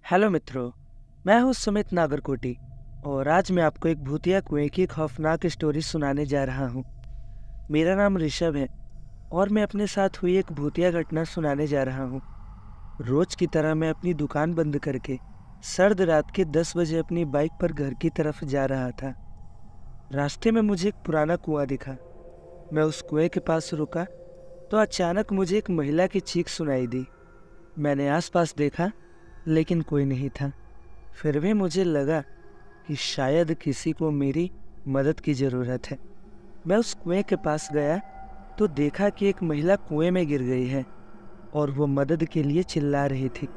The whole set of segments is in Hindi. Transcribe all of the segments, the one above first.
हेलो मित्रों। मैं हूँ सुमित नागरकोटी और आज मैं आपको एक भूतिया कुएं की खौफनाक स्टोरी सुनाने जा रहा हूँ। मेरा नाम ऋषभ है और मैं अपने साथ हुई एक भूतिया घटना सुनाने जा रहा हूँ। रोज की तरह मैं अपनी दुकान बंद करके सर्द रात के 10 बजे अपनी बाइक पर घर की तरफ जा रहा था। रास्ते में मुझे एक पुराना कुआं दिखा। मैं उस कुएं के पास रुका तो अचानक मुझे एक महिला की चीख सुनाई दी। मैंने आसपास देखा लेकिन कोई नहीं था। फिर भी मुझे लगा कि शायद किसी को मेरी मदद की ज़रूरत है। मैं उस कुएं के पास गया तो देखा कि एक महिला कुएं में गिर गई है और वो मदद के लिए चिल्ला रही थी।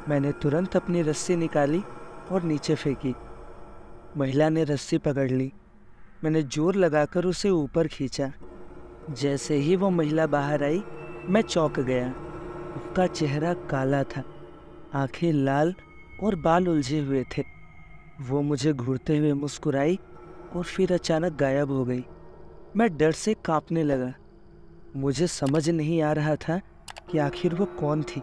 मैंने तुरंत अपनी रस्सी निकाली और नीचे फेंकी। महिला ने रस्सी पकड़ ली। मैंने जोर लगाकर उसे ऊपर खींचा। जैसे ही वो महिला बाहर आई, मैं चौंक गया। उसका चेहरा काला था, आंखें लाल और बाल उलझे हुए थे। वो मुझे घूरते हुए मुस्कुराई और फिर अचानक गायब हो गई। मैं डर से कांपने लगा। मुझे समझ नहीं आ रहा था कि आखिर वो कौन थी।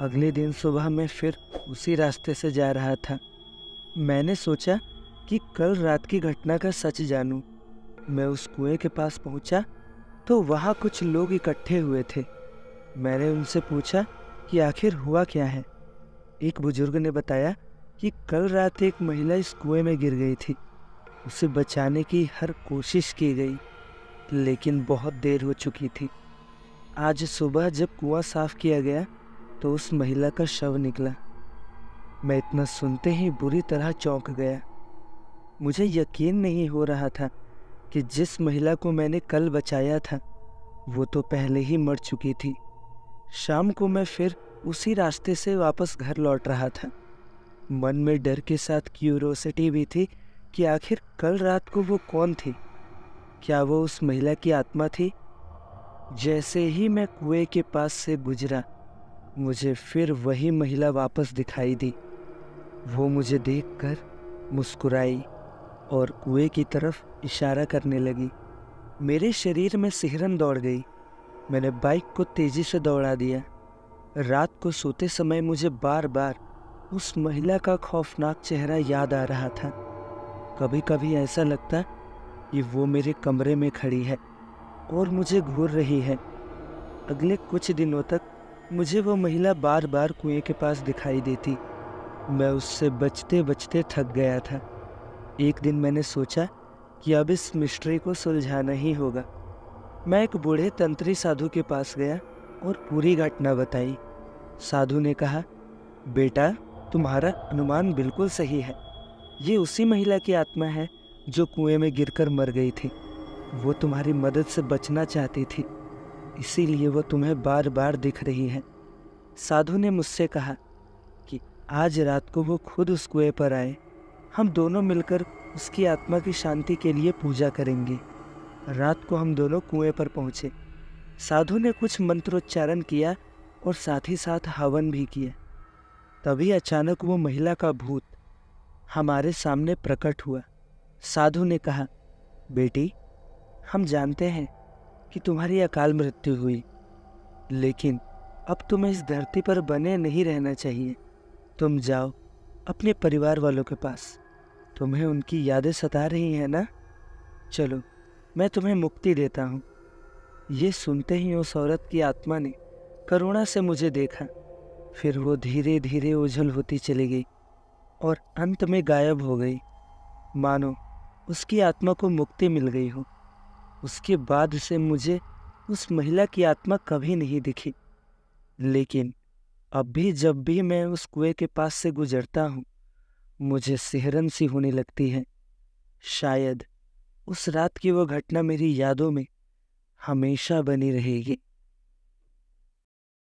अगले दिन सुबह मैं फिर उसी रास्ते से जा रहा था। मैंने सोचा कि कल रात की घटना का सच जानूं। मैं उस कुएं के पास पहुंचा तो वहां कुछ लोग इकट्ठे हुए थे। मैंने उनसे पूछा कि आखिर हुआ क्या है। एक बुजुर्ग ने बताया कि कल रात एक महिला इस कुएं में गिर गई थी। उसे बचाने की हर कोशिश की गई लेकिन बहुत देर हो चुकी थी। आज सुबह जब कुआं साफ किया गया तो उस महिला का शव निकला। मैं इतना सुनते ही बुरी तरह चौंक गया। मुझे यकीन नहीं हो रहा था कि जिस महिला को मैंने कल बचाया था वो तो पहले ही मर चुकी थी। शाम को मैं फिर उसी रास्ते से वापस घर लौट रहा था। मन में डर के साथ क्यूरोसिटी भी थी कि आखिर कल रात को वो कौन थी। क्या वो उस महिला की आत्मा थी? जैसे ही मैं कुएं के पास से गुजरा, मुझे फिर वही महिला वापस दिखाई दी। वो मुझे देखकर मुस्कुराई और कुएं की तरफ इशारा करने लगी। मेरे शरीर में सिहरन दौड़ गई। मैंने बाइक को तेजी से दौड़ा दिया। रात को सोते समय मुझे बार बार उस महिला का खौफनाक चेहरा याद आ रहा था। कभी कभी ऐसा लगता कि वो मेरे कमरे में खड़ी है और मुझे घूर रही है। अगले कुछ दिनों तक मुझे वो महिला बार बार कुएं के पास दिखाई देती। मैं उससे बचते बचते थक गया था। एक दिन मैंने सोचा कि अब इस मिस्ट्री को सुलझाना ही होगा। मैं एक बूढ़े तंत्री साधु के पास गया और पूरी घटना बताई। साधु ने कहा, बेटा, तुम्हारा अनुमान बिल्कुल सही है। ये उसी महिला की आत्मा है जो कुएं में गिरकर मर गई थी। वो तुम्हारी मदद से बचना चाहती थी, इसीलिए वो तुम्हें बार बार दिख रही है। साधु ने मुझसे कहा कि आज रात को वो खुद उस कुएं पर आए। हम दोनों मिलकर उसकी आत्मा की शांति के लिए पूजा करेंगे। रात को हम दोनों कुएं पर पहुंचे। साधु ने कुछ मंत्रोच्चारण किया और साथ ही साथ हवन भी किया। तभी अचानक वो महिला का भूत हमारे सामने प्रकट हुआ। साधु ने कहा, बेटी, हम जानते हैं कि तुम्हारी अकाल मृत्यु हुई, लेकिन अब तुम्हें इस धरती पर बने नहीं रहना चाहिए। तुम जाओ अपने परिवार वालों के पास। तुम्हें उनकी यादें सता रही हैं ना? चलो, मैं तुम्हें मुक्ति देता हूँ। ये सुनते ही उस औरत की आत्मा ने करुणा से मुझे देखा। फिर वो धीरे धीरे ओझल होती चली गई और अंत में गायब हो गई, मानो उसकी आत्मा को मुक्ति मिल गई हो। उसके बाद से मुझे उस महिला की आत्मा कभी नहीं दिखी, लेकिन अब भी जब भी मैं उस कुएं के पास से गुजरता हूँ, मुझे सिहरन सी होने लगती है। शायद उस रात की वो घटना मेरी यादों में हमेशा बनी रहेगी।